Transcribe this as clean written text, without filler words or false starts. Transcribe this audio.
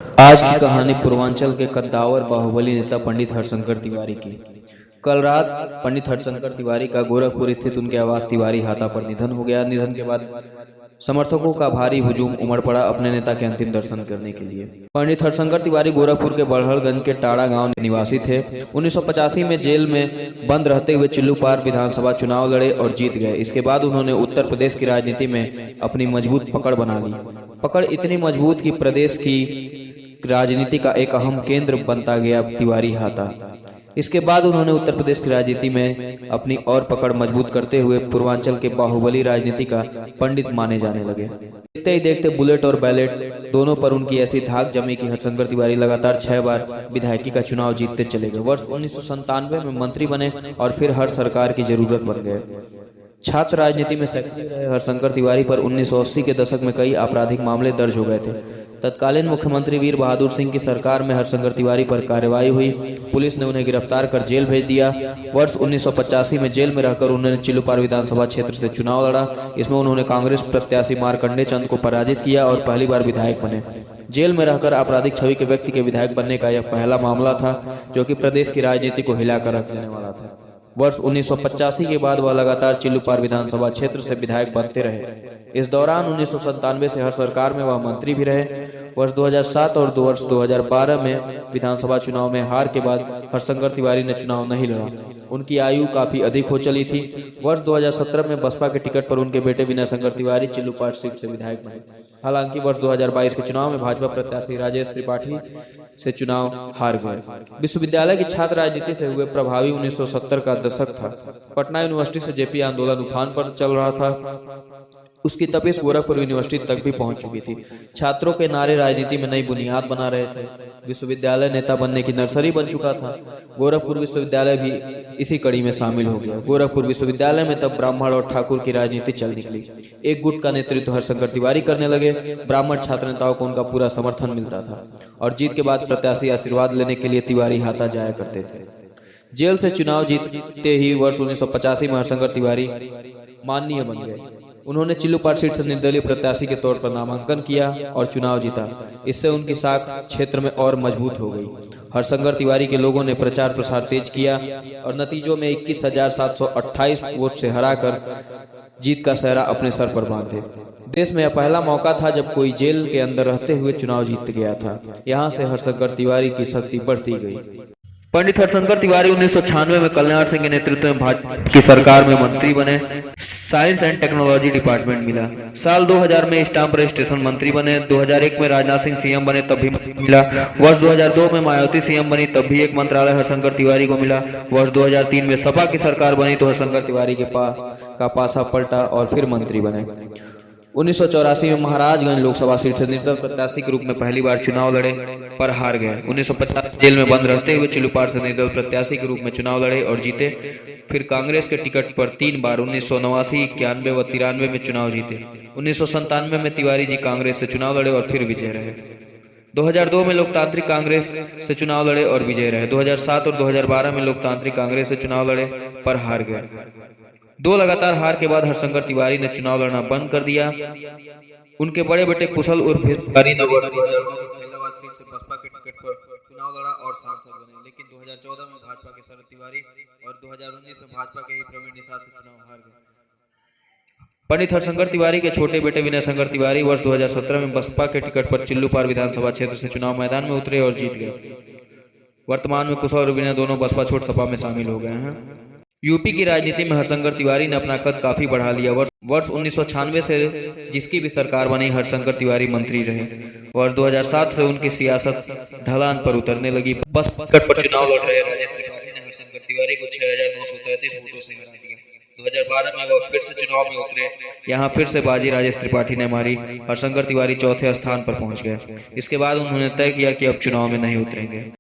आज की कहानी पूर्वांचल के कद्दावर बाहुबली नेता पंडित हरशंकर तिवारी की। कल रात पंडित हरशंकर तिवारी का गोरखपुर स्थित उनके आवास तिवारी हाता पर निधन हो गया। निधन के बाद समर्थकों का भारी हुजूम उमड़ पड़ा अपने नेता के अंतिम दर्शन करने के लिए। पंडित हरशंकर तिवारी गोरखपुर के बड़हलगंज के टाड़ा गांव निवासी थे। 1985 में जेल में बंद रहते हुए चिल्लूपार विधानसभा चुनाव लड़े और जीत गए। इसके बाद उन्होंने उत्तर प्रदेश की राजनीति में अपनी मजबूत पकड़ बना ली। पकड़ इतनी मजबूत कि प्रदेश की राजनीति का एक अहम केंद्र बनता गया तिवारी हाता। इसके बाद उन्होंने उत्तर प्रदेश की राजनीति में अपनी और पकड़ मजबूत करते हुए पूर्वांचल के बाहुबली राजनीति का पंडित माने जाने लगे। देखते ही देखते बुलेट और बैलेट दोनों पर उनकी ऐसी धाक जमी कि हरशंकर तिवारी लगातार 6 बार विधायकी का चुनाव जीतते चले गए। वर्ष 1997 में मंत्री बने और फिर हर सरकार की जरूरत बन गए। छात्र राजनीति में सक्रिय रहे हरशंकर तिवारी पर 1980 के दशक में कई आपराधिक मामले दर्ज हो गए थे। तत्कालीन मुख्यमंत्री वीर बहादुर सिंह की सरकार में हरशंकर तिवारी पर कार्रवाई हुई। पुलिस ने उन्हें गिरफ्तार कर जेल भेज दिया। वर्ष 1985 में जेल में रहकर उन्होंने चिल्लूपार विधानसभा क्षेत्र से चुनाव लड़ा। इसमें उन्होंने कांग्रेस प्रत्याशी मार्कंडे चंद को पराजित किया और पहली बार विधायक बने। जेल में रहकर आपराधिक छवि के व्यक्ति के विधायक बनने का यह पहला मामला था जो कि प्रदेश की राजनीति को हिलाकर रख देने वाला था। वर्ष 1985 के बाद वह लगातार चिल्लूपार विधानसभा क्षेत्र से विधायक बनते रहे। इस दौरान 1997 से हर सरकार में वह मंत्री भी रहे। वर्ष 2007 और वर्ष 2012 में विधानसभा चुनाव में हार के बाद हरशंकर तिवारी ने चुनाव नहीं लड़ा। उनकी आयु काफी अधिक हो चली थी। वर्ष 2017 में बसपा के टिकट पर उनके बेटे विनय शंकर तिवारी चिल्लूपार सीट से विधायक बने। हालांकि वर्ष 2022 के चुनाव में भाजपा प्रत्याशी राजेश त्रिपाठी से चुनाव हार गए। विश्वविद्यालय की छात्र राजनीति से हुए प्रभावी 1970 का दशक था। पटना यूनिवर्सिटी से जेपी आंदोलन उफान पर चल रहा था। उसकी तपिश गोरखपुर यूनिवर्सिटी तक भी पहुंच चुकी थी। छात्रों के नारे राजनीति में नई बुनियाद बना रहे थे। विश्वविद्यालय नेता बनने की नर्सरी बन चुका था। गोरखपुर विश्वविद्यालय भी इसी कड़ी में शामिल हो गया। गोरखपुर विश्वविद्यालय में तब ब्राह्मण और ठाकुर की राजनीति चल निकली। एक गुट का नेतृत्व हरशंकर तिवारी करने लगे। ब्राह्मण छात्र नेताओं को उनका पूरा समर्थन मिलता था और जीत के बाद प्रत्याशी आशीर्वाद लेने के लिए तिवारी हाता जाया करते थे। जेल से चुनाव जीतते ही वर्ष 1985 में हरशंकर तिवारी माननीय बन गए। उन्होंने चिल्लूपार सीट से निर्दलीय प्रत्याशी के तौर पर नामांकन किया और चुनाव जीता। इससे उनकी साख क्षेत्र में और मजबूत हो गई। हरशंकर तिवारी के लोगों ने प्रचार प्रसार तेज किया और नतीजों में 21,728 वोट से हराकर जीत का सेहरा अपने सर पर बांधे। देश में यह पहला मौका था जब कोई जेल के अंदर रहते हुए चुनाव जीत गया था। यहाँ से हरशंकर तिवारी की शक्ति बढ़ती गई। पंडित हरशंकर तिवारी 1996 में कल्याण सिंह के नेतृत्व में भाजपा की सरकार में मंत्री बने। साइंस एंड टेक्नोलॉजी डिपार्टमेंट मिला। साल 2000 में स्टाम्प रजिस्ट्रेशन मंत्री बने। 2001 में राजनाथ सिंह सीएम बने, तब भी मिला। वर्ष 2002 में मायावती सीएम बनी, तब भी एक मंत्रालय हरशंकर तिवारी को मिला। वर्ष 2003 में सपा की सरकार बनी तो हरशंकर तिवारी का पासा पलटा और फिर मंत्री बने। 1984 में महाराजगंज लोकसभा सीट से निर्दल प्रत्याशी के रूप में पहली बार चुनाव लड़े पर हार गए। 1950 जेल में बंद रहते हुए चिल्लूपार से निर्दल प्रत्याशी के रूप में चुनाव लड़े और जीते। फिर कांग्रेस के टिकट पर 3 बार 1989, 91 व 93 में चुनाव जीते। 1997 में तिवारी जी कांग्रेस से चुनाव लड़े और फिर विजय रहे। 2002 में लोकतांत्रिक कांग्रेस से चुनाव लड़े और विजय रहे। 2007 और 2012 में लोकतांत्रिक कांग्रेस से चुनाव लड़े पर हार गए। 2 लगातार हार के बाद हरशंकर तिवारी ने चुनाव लड़ना बंद कर दिया। उनके बड़े बेटे कुशल उर्फ तिवारी ने वर्ष 2009 में फैजाबाद सीट से बसपा के टिकट पर चुनाव लड़ा और सांसद बने, लेकिन 2014 में भाजपा के शरद तिवारी और 2019 में भाजपा के ही प्रवीण निषाद से चुनाव हार गए। पंडित हरशंकर तिवारी के छोटे बेटे विनय शंकर तिवारी वर्ष 2017 में बसपा के टिकट पर चिल्लूपार विधानसभा क्षेत्र से चुनाव मैदान में उतरे और जीत गए। वर्तमान में कुशल और विनय दोनों बसपा छोड़ सपा में शामिल हो गए हैं। यूपी की राजनीति में हरशंकर तिवारी ने अपना कद काफी बढ़ा लिया। वर्ष 1996 से जिसकी भी सरकार बनी हरशंकर तिवारी मंत्री रहे। वर्ष 2007 से उनकी सियासत ढलान पर उतरने लगी। बस टिकट पर चुनाव लड़ रहे राजेश त्रिपाठी ने हरशंकर तिवारी को 6,933 वोटों से हरा दिया। 2012 में वह फिर से चुनाव में उतरे। यहाँ फिर से बाजी राजेश त्रिपाठी ने मारी। हरशंकर तिवारी चौथे स्थान पर पहुंच गए। इसके बाद उन्होंने तय किया कि अब चुनाव में नहीं उतरेंगे।